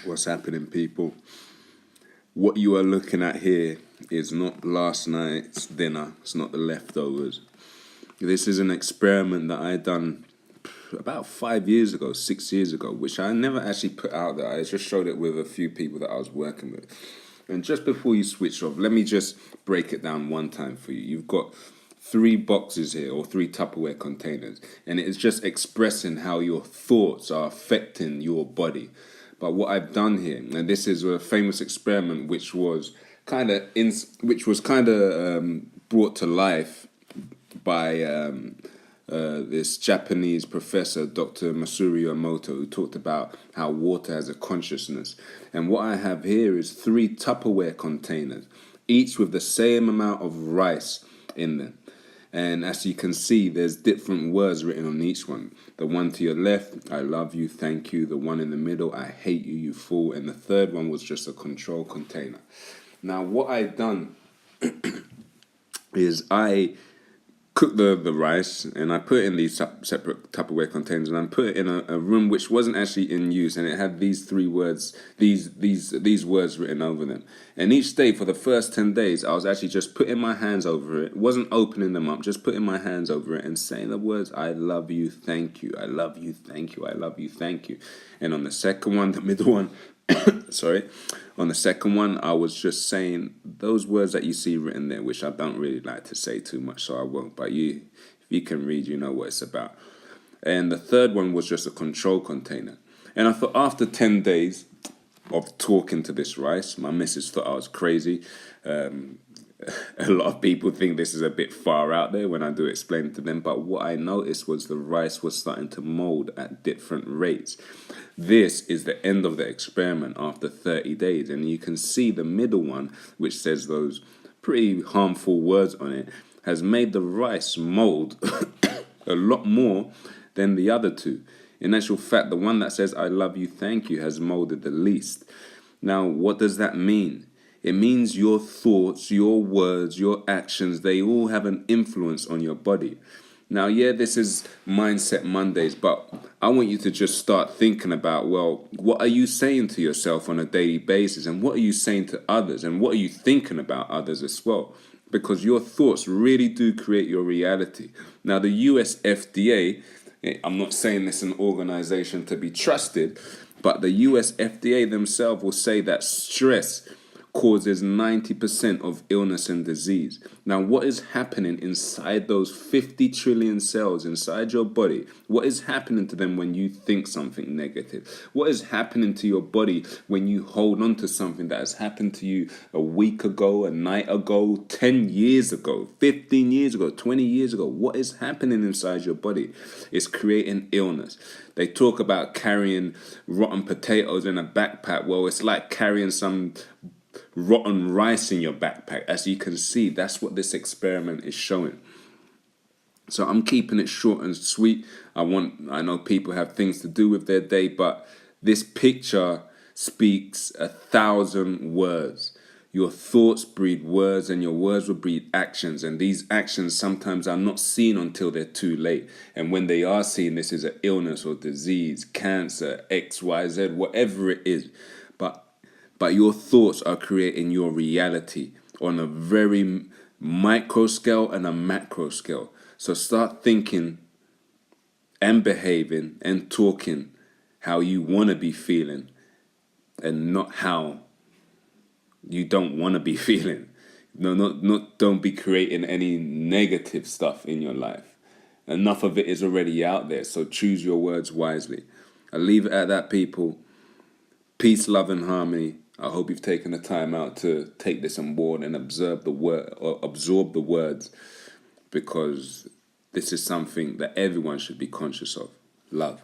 What's happening, people? What you are looking at here is not last night's dinner. It's not the leftovers. This is an experiment that I done about 5 years ago, 6 years ago, which I never actually put out there. I just showed it with a few people that I was working with. And just before you switch off, let me just break it down one time for you. You've got 3 boxes here, or 3 Tupperware containers, and it is just expressing how your thoughts are affecting your body. But what I've done here, and this is a famous experiment which was kind of brought to life by this Japanese professor, Dr. Masaru Emoto, who talked about how water has a consciousness. And what I have here is 3 Tupperware containers, each with the same amount of rice in them. And as you can see, there's different words written on each one. The one to your left, I love you, thank you. The one in the middle, I hate you, you fool. And the third one was just a control container. Now, what I've done is I cooked the rice and I put it in these separate Tupperware containers, and I put it in a room which wasn't actually in use, and it had these 3 words, these words written over them. And each day for the first 10 days, I was actually just putting my hands over it, wasn't opening them up, just putting my hands over it and saying the words, I love you, thank you, I love you, thank you, I love you, thank you. And on the second one, the middle one, on the second one, I was just saying those words that you see written there, which I don't really like to say too much, so I won't. But if you can read, you know what it's about. And the third one was just a control container. And I thought after 10 days of talking to this rice, my missus thought I was crazy. A lot of people think this is a bit far out there when I do explain it to them, but what I noticed was the rice was starting to mold at different rates. This is the end of the experiment after 30 days, and you can see the middle one, which says those pretty harmful words on it, has made the rice mold a lot more than the other 2. In actual fact, the one that says I love you, thank you has molded the least. Now, what does that mean? It means your thoughts, your words, your actions, they all have an influence on your body. Now, yeah, this is Mindset Mondays, but I want you to just start thinking about, well, what are you saying to yourself on a daily basis? And what are you saying to others? And what are you thinking about others as well? Because your thoughts really do create your reality. Now, the US FDA, I'm not saying this is an organization to be trusted, but the US FDA themselves will say that stress causes 90% of illness and disease. Now, what is happening inside those 50 trillion cells inside your body? What is happening to them when you think something negative? What is happening to your body when you hold on to something that has happened to you a week ago, a night ago, 10 years ago, 15 years ago, 20 years ago? What is happening inside your body? It's creating illness. They talk about carrying rotten potatoes in a backpack. Well, it's like carrying some rotten rice in your backpack. As you can see, that's what this experiment is showing. So I'm keeping it short and sweet. I know people have things to do with their day, but this picture speaks 1,000 words. Your thoughts breed words, and your words will breed actions, and these actions sometimes are not seen until they're too late. And when they are seen, this is an illness or disease, cancer, XYZ, whatever it is. But your thoughts are creating your reality on a very micro scale and a macro scale. So start thinking and behaving and talking how you want to be feeling, and not how you don't want to be feeling. Don't be creating any negative stuff in your life. Enough of it is already out there, so choose your words wisely. I'll leave it at that, people. Peace, love, and harmony. I hope you've taken the time out to take this on board and absorb the words, because this is something that everyone should be conscious of. Love.